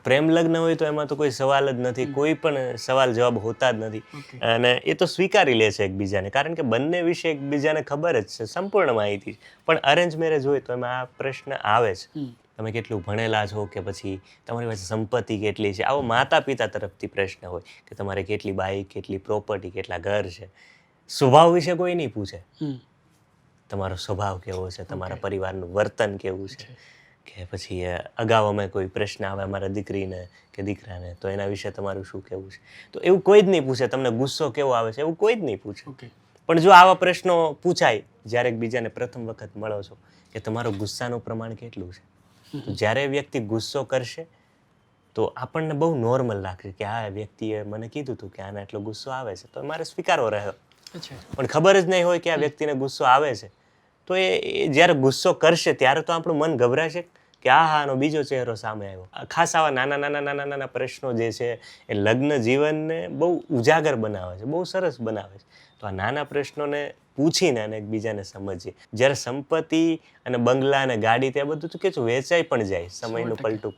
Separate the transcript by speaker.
Speaker 1: પ્રેમ લગ્ન હોય તો એમાં તો કોઈ સવાલ જ નથી, કોઈ પણ સવાલ જવાબ હોતા જ નથી. અને એ તો સ્વીકારી લે છે એકબીજાને, કારણ કે બંને વિશે એકબીજાને ખબર જ છે, સંપૂર્ણ માહિતી. પણ અરેન્જ મેરેજ હોય તો એમાં આ પ્રશ્ન આવે છે, તમે કેટલું ભણેલા છો, કે પછી તમારી પાસે સંપત્તિ કેટલી છે. આવો માતા પિતા તરફથી પ્રશ્ન હોય કે તમારે કેટલી બાઈક, કેટલી પ્રોપર્ટી, કેટલા ઘર છે. સ્વભાવ વિશે કોઈ નહીં પૂછે, તમારો સ્વભાવ કેવો છે, તમારા પરિવારનું વર્તન કેવું છે, કે પછી અગાઉ અમે કોઈ પ્રશ્ન આવે અમારા દીકરીને કે દીકરાને તો એના વિશે તમારું શું કહેવું છે. તો એવું કોઈ જ નહીં પૂછે. તમને ગુસ્સો કેવો આવે છે એવું કોઈ જ નહીં પૂછે. પણ જો આવા પ્રશ્નો પૂછાય જ્યારે એકબીજાને પ્રથમ વખત મળો છો, કે તમારું ગુસ્સાનું પ્રમાણ કેટલું છે, તો જ્યારે વ્યક્તિ ગુસ્સો કરશે તો આપણને બહુ નોર્મલ લાગશે કે આ વ્યક્તિએ મને કીધું હતું કે આને એટલો ગુસ્સો આવે છે, તો મારે સ્વીકારવો રહ્યો. પણ ખબર જ નહીં હોય કે આ વ્યક્તિને ગુસ્સો આવે છે, તો એ જ્યારે ગુસ્સો કરશે ત્યારે તો આપણું મન ગભરાશે કે આનો બીજો ચહેરો સામે આવ્યો. ખાસ આવા નાના પ્રશ્નો જે છે એ લગ્ન જીવનને બહુ ઉજાગર બનાવે છે, બહુ સરસ બનાવે છે. તો આ નાના પ્રશ્નોને પૂછીને અને એકબીજાને સમજીએ. જ્યારે સંપત્તિ અને બંગલા અને ગાડી ત્યાં બધું તો કે વેચાઈ પણ જાય સમયનું પલટું